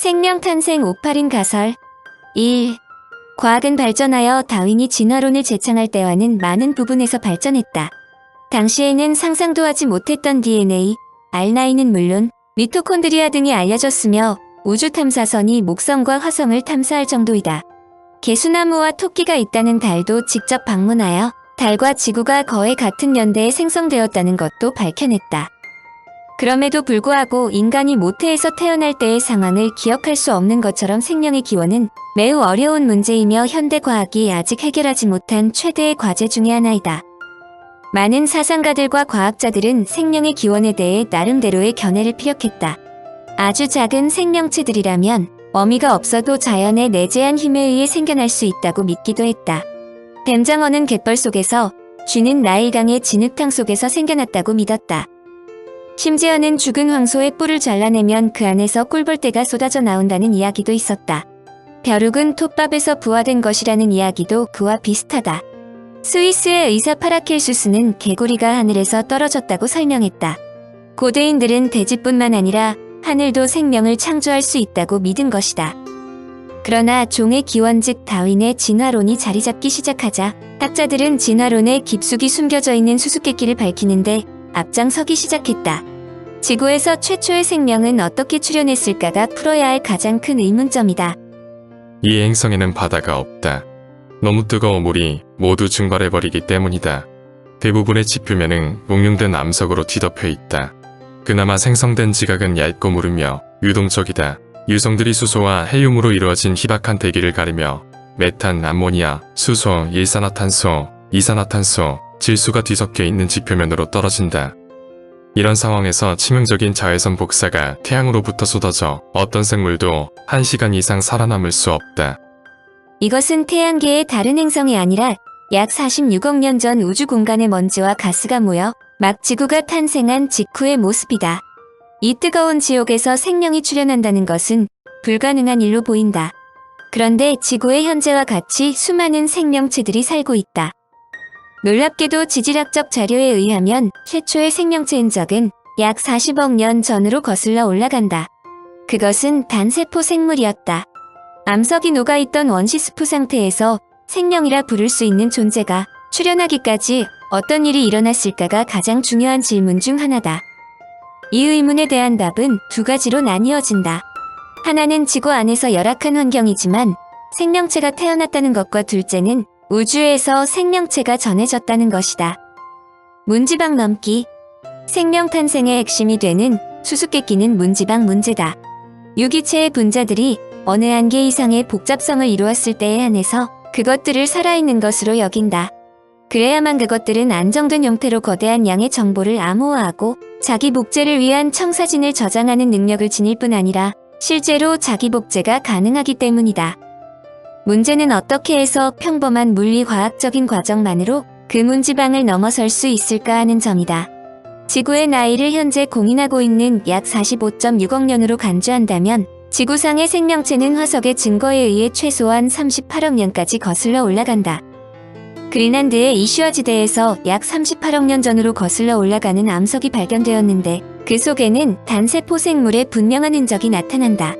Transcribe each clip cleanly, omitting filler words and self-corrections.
생명 탄생 58인 가설 1. 과학은 발전하여 다윈이 진화론을 제창할 때와는 많은 부분에서 발전했다. 당시에는 상상도 하지 못했던 DNA, R9은 물론 미토콘드리아 등이 알려졌으며 우주 탐사선이 목성과 화성을 탐사할 정도이다. 개수나무와 토끼가 있다는 달도 직접 방문하여 달과 지구가 거의 같은 연대에 생성되었다는 것도 밝혀냈다. 그럼에도 불구하고 인간이 모태에서 태어날 때의 상황을 기억할 수 없는 것처럼 생명의 기원은 매우 어려운 문제이며 현대 과학이 아직 해결하지 못한 최대의 과제 중의 하나이다. 많은 사상가들과 과학자들은 생명의 기원에 대해 나름대로의 견해를 피력했다. 아주 작은 생명체들이라면 어미가 없어도 자연의 내재한 힘에 의해 생겨날 수 있다고 믿기도 했다. 뱀장어는 갯벌 속에서, 쥐는 나일강의 진흙탕 속에서 생겨났다고 믿었다. 심지어는 죽은 황소의 뿔을 잘라내면 그 안에서 꿀벌떼가 쏟아져 나온다는 이야기도 있었다. 벼룩은 톱밥에서 부화된 것이라는 이야기도 그와 비슷하다. 스위스의 의사 파라켈수스는 개구리가 하늘에서 떨어졌다고 설명했다. 고대인들은 대지뿐만 아니라 하늘도 생명을 창조할 수 있다고 믿은 것이다. 그러나 종의 기원 즉 다윈의 진화론이 자리잡기 시작하자 학자들은 진화론에 깊숙이 숨겨져 있는 수수께끼를 밝히는데 앞장서기 시작했다. 지구에서 최초의 생명은 어떻게 출현했을까가 풀어야 할 가장 큰 의문점이다. 이 행성에는 바다가 없다. 너무 뜨거운 물이 모두 증발해버리기 때문이다. 대부분의 지표면은 몽룡된 암석으로 뒤덮여 있다. 그나마 생성된 지각은 얇고 무르며 유동적이다. 유성들이 수소와 헬륨으로 이루어진 희박한 대기를 가르며 메탄, 암모니아, 수소, 일산화탄소, 이산화탄소, 질소가 뒤섞여 있는 지표면으로 떨어진다. 이런 상황에서 치명적인 자외선 복사가 태양으로부터 쏟아져 어떤 생물도 1시간 이상 살아남을 수 없다. 이것은 태양계의 다른 행성이 아니라 약 46억 년 전 우주 공간의 먼지와 가스가 모여 막 지구가 탄생한 직후의 모습이다. 이 뜨거운 지옥에서 생명이 출현한다는 것은 불가능한 일로 보인다. 그런데 지구의 현재와 같이 수많은 생명체들이 살고 있다. 놀랍게도 지질학적 자료에 의하면 최초의 생명체 흔적은 약 40억 년 전으로 거슬러 올라간다. 그것은 단세포 생물이었다. 암석이 녹아있던 원시스프 상태에서 생명이라 부를 수 있는 존재가 출현하기까지 어떤 일이 일어났을까가 가장 중요한 질문 중 하나다. 이 의문에 대한 답은 두 가지로 나뉘어진다. 하나는 지구 안에서 열악한 환경이지만 생명체가 태어났다는 것과 둘째는 우주에서 생명체가 전해졌다는 것이다. 문지방 넘기. 생명 탄생의 핵심이 되는 수수께끼는 문지방 문제다. 유기체의 분자들이 어느 한계 이상의 복잡성을 이루었을 때에 한해서 그것들을 살아있는 것으로 여긴다. 그래야만 그것들은 안정된 형태로 거대한 양의 정보를 암호화하고 자기 복제를 위한 청사진을 저장하는 능력을 지닐 뿐 아니라 실제로 자기 복제가 가능하기 때문이다. 문제는 어떻게 해서 평범한 물리과학적인 과정만으로 그 문지방을 넘어설 수 있을까 하는 점이다. 지구의 나이를 현재 공인하고 있는 약 45.6억 년으로 간주한다면 지구상의 생명체는 화석의 증거에 의해 최소한 38억 년까지 거슬러 올라간다. 그린란드의 이슈아 지대에서 약 38억 년 전으로 거슬러 올라가는 암석이 발견되었는데 그 속에는 단세포 생물의 분명한 흔적이 나타난다.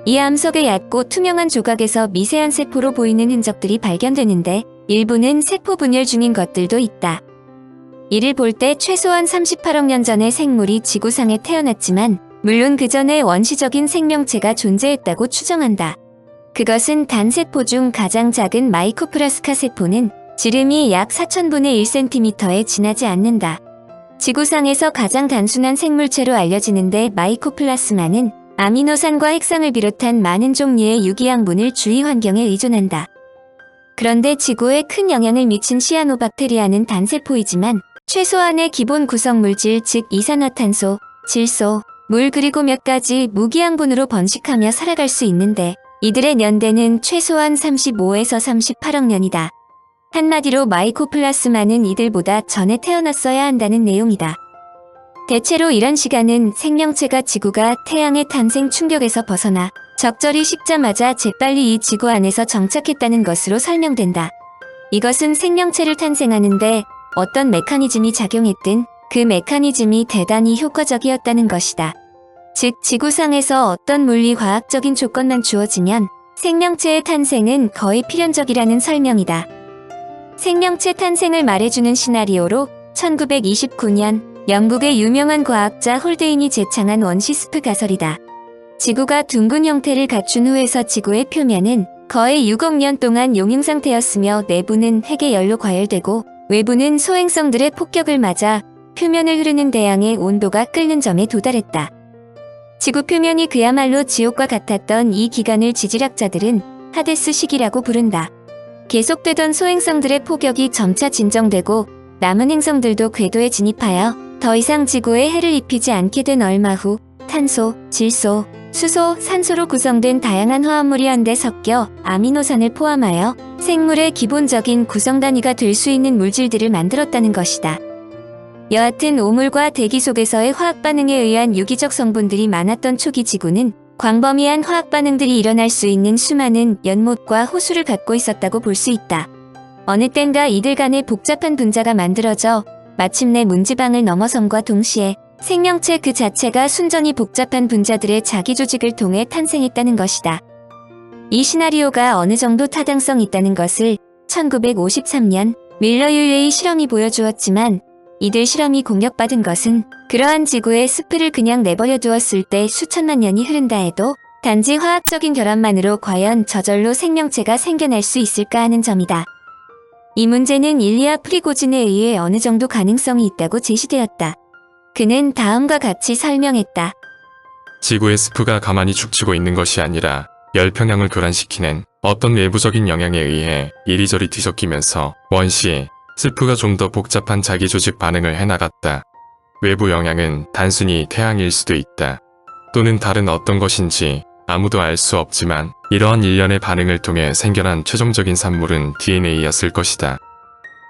이 암석의 얕고 투명한 조각에서 미세한 세포로 보이는 흔적들이 발견되는데 일부는 세포 분열 중인 것들도 있다. 이를 볼 때 최소한 38억 년 전의 생물이 지구상에 태어났지만 물론 그 전에 원시적인 생명체가 존재했다고 추정한다. 그것은 단세포 중 가장 작은 마이코플라스카 세포는 지름이 약 4000분의 1cm에 지나지 않는다. 지구상에서 가장 단순한 생물체로 알려지는데 마이코플라스마는 아미노산과 핵상을 비롯한 많은 종류의 유기양분을 주위 환경에 의존한다. 그런데 지구에 큰 영향을 미친 시아노박테리아는 단세포이지만 최소한의 기본 구성물질 즉 이산화탄소, 질소, 물 그리고 몇 가지 무기양분으로 번식하며 살아갈 수 있는데 이들의 연대는 최소한 35에서 38억 년이다. 한마디로 마이코플라스마는 이들보다 전에 태어났어야 한다는 내용이다. 대체로 이런 시간은 생명체가 지구가 태양의 탄생 충격에서 벗어나 적절히 식자마자 재빨리 이 지구 안에서 정착했다는 것으로 설명된다. 이것은 생명체를 탄생하는데 어떤 메커니즘이 작용했든 그 메커니즘이 대단히 효과적이었다는 것이다. 즉 지구상에서 어떤 물리과학적인 조건만 주어지면 생명체의 탄생은 거의 필연적이라는 설명이다. 생명체 탄생을 말해주는 시나리오로 1929년 영국의 유명한 과학자 홀데인이 제창한 원시스프 가설이다. 지구가 둥근 형태를 갖춘 후에서 지구의 표면은 거의 6억 년 동안 용융 상태였으며 내부는 핵의 열로 과열되고 외부는 소행성들의 폭격을 맞아 표면을 흐르는 대양의 온도가 끓는 점에 도달했다. 지구 표면이 그야말로 지옥과 같았던 이 기간을 지질학자들은 하데스 시기라고 부른다. 계속되던 소행성들의 폭격이 점차 진정되고 남은 행성들도 궤도에 진입하여 더 이상 지구에 해를 입히지 않게 된 얼마 후 탄소, 질소, 수소, 산소로 구성된 다양한 화합물이 한데 섞여 아미노산을 포함하여 생물의 기본적인 구성 단위가 될 수 있는 물질들을 만들었다는 것이다. 여하튼 오물과 대기 속에서의 화학 반응에 의한 유기적 성분들이 많았던 초기 지구는 광범위한 화학 반응들이 일어날 수 있는 수많은 연못과 호수를 갖고 있었다고 볼 수 있다. 어느 땐가 이들 간의 복잡한 분자가 만들어져 마침내 문지방을 넘어섬과 동시에 생명체 그 자체가 순전히 복잡한 분자들의 자기 조직을 통해 탄생했다는 것이다. 이 시나리오가 어느 정도 타당성 있다는 것을 1953년 밀러 율레이 실험이 보여주었지만 이들 실험이 공격받은 것은 그러한 지구의 숲을 그냥 내버려 두었을 때 수천만 년이 흐른다 해도 단지 화학적인 결합만으로 과연 저절로 생명체가 생겨날 수 있을까 하는 점이다. 이 문제는 일리아 프리고진에 의해 어느 정도 가능성이 있다고 제시되었다. 그는 다음과 같이 설명했다. 지구의 스프가 가만히 죽치고 있는 것이 아니라 열평양을 교란시키는 어떤 외부적인 영향에 의해 이리저리 뒤섞이면서 원시 스프가 좀 더 복잡한 자기 조직 반응을 해나갔다. 외부 영향은 단순히 태양일 수도 있다. 또는 다른 어떤 것인지 아무도 알 수 없지만 이러한 일련의 반응을 통해 생겨난 최종적인 산물은 DNA였을 것이다.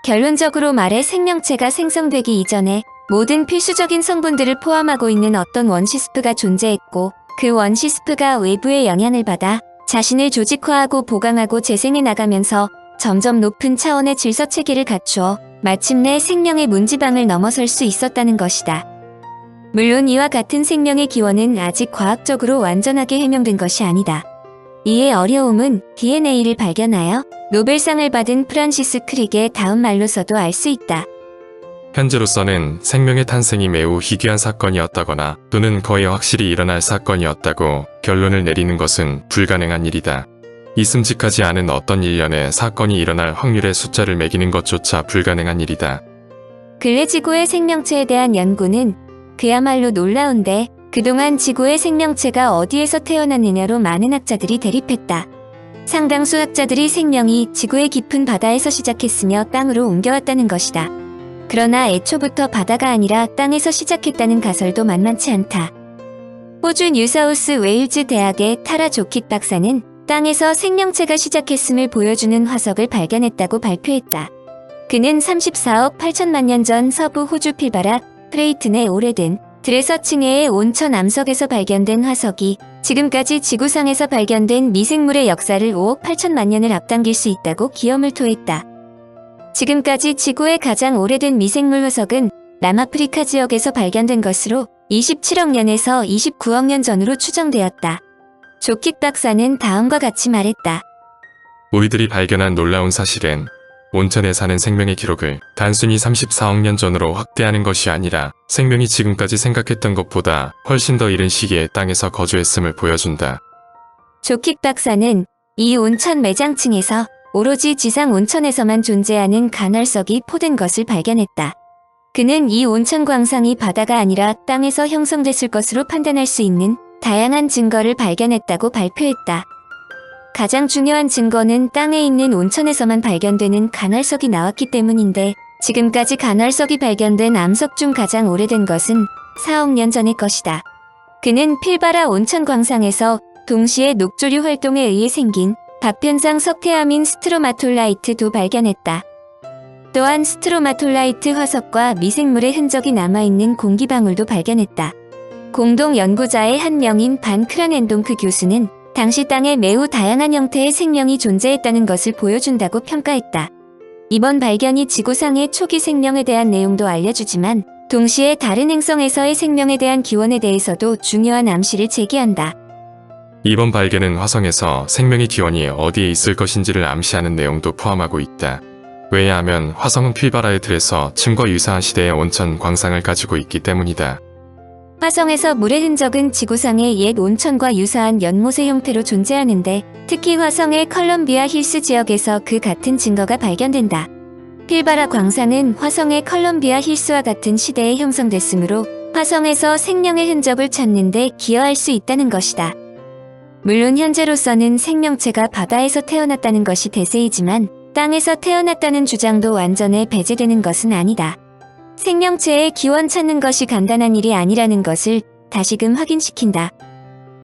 결론적으로 말해 생명체가 생성되기 이전에 모든 필수적인 성분들을 포함하고 있는 어떤 원시스프가 존재했고 그 원시스프가 외부의 영향을 받아 자신을 조직화하고 보강하고 재생해 나가면서 점점 높은 차원의 질서 체계를 갖추어 마침내 생명의 문지방을 넘어설 수 있었다는 것이다. 물론 이와 같은 생명의 기원은 아직 과학적으로 완전하게 해명된 것이 아니다. 이의 어려움은 DNA를 발견하여 노벨상을 받은 프란시스 크릭의 다음 말로서도 알 수 있다. 현재로서는 생명의 탄생이 매우 희귀한 사건이었다거나 또는 거의 확실히 일어날 사건이었다고 결론을 내리는 것은 불가능한 일이다. 있음직하지 않은 어떤 일련의 사건이 일어날 확률의 숫자를 매기는 것조차 불가능한 일이다. 근래 지구의 생명체에 대한 연구는 그야말로 놀라운데 그동안 지구의 생명체가 어디에서 태어났느냐로 많은 학자들이 대립했다. 상당수 학자들이 생명이 지구의 깊은 바다에서 시작했으며 땅으로 옮겨왔다는 것이다. 그러나 애초부터 바다가 아니라 땅에서 시작했다는 가설도 만만치 않다. 호주 뉴사우스 웨일즈 대학의 타라 조킷 박사는 땅에서 생명체가 시작했음을 보여주는 화석을 발견했다고 발표했다. 그는 34억 8천만 년 전 서부 호주 필바락 프레이튼의 오래된 드레서층해의 온천 암석에서 발견된 화석이 지금까지 지구상에서 발견된 미생물의 역사를 5억 8천만 년을 앞당길 수 있다고 기염을 토했다. 지금까지 지구의 가장 오래된 미생물 화석은 남아프리카 지역에서 발견된 것으로 27억 년에서 29억 년 전으로 추정되었다. 조킷 박사는 다음과 같이 말했다. 우리들이 발견한 놀라운 사실은 온천에 사는 생명의 기록을 단순히 34억 년 전으로 확대하는 것이 아니라 생명이 지금까지 생각했던 것보다 훨씬 더 이른 시기에 땅에서 거주했음을 보여준다. 조킷 박사는 이 온천 매장층에서 오로지 지상 온천에서만 존재하는 간헐석이 포된 것을 발견했다. 그는 이 온천 광상이 바다가 아니라 땅에서 형성됐을 것으로 판단할 수 있는 다양한 증거를 발견했다고 발표했다. 가장 중요한 증거는 땅에 있는 온천에서만 발견되는 간헐석이 나왔기 때문인데 지금까지 간헐석이 발견된 암석 중 가장 오래된 것은 4억 년 전의 것이다. 그는 필바라 온천 광상에서 동시에 녹조류 활동에 의해 생긴 파편상 석회암인 스트로마톨라이트도 발견했다. 또한 스트로마톨라이트 화석과 미생물의 흔적이 남아있는 공기방울도 발견했다. 공동 연구자의 한 명인 반 크란엔동크 교수는 당시 땅에 매우 다양한 형태의 생명이 존재했다는 것을 보여준다고 평가했다. 이번 발견이 지구상의 초기 생명에 대한 내용도 알려주지만 동시에 다른 행성에서의 생명에 대한 기원에 대해서도 중요한 암시를 제기한다. 이번 발견은 화성에서 생명의 기원이 어디에 있을 것인지를 암시하는 내용도 포함하고 있다. 왜냐하면 화성은 필바라의 틀에서 층과 유사한 시대의 온천 광상을 가지고 있기 때문이다. 화성에서 물의 흔적은 지구상의 옛 온천과 유사한 연못의 형태로 존재하는데 특히 화성의 컬럼비아 힐스 지역에서 그 같은 증거가 발견된다. 필바라 광산은 화성의 컬럼비아 힐스와 같은 시대에 형성됐으므로 화성에서 생명의 흔적을 찾는 데 기여할 수 있다는 것이다. 물론 현재로서는 생명체가 바다에서 태어났다는 것이 대세이지만 땅에서 태어났다는 주장도 완전히 배제되는 것은 아니다. 생명체의 기원 찾는 것이 간단한 일이 아니라는 것을 다시금 확인시킨다.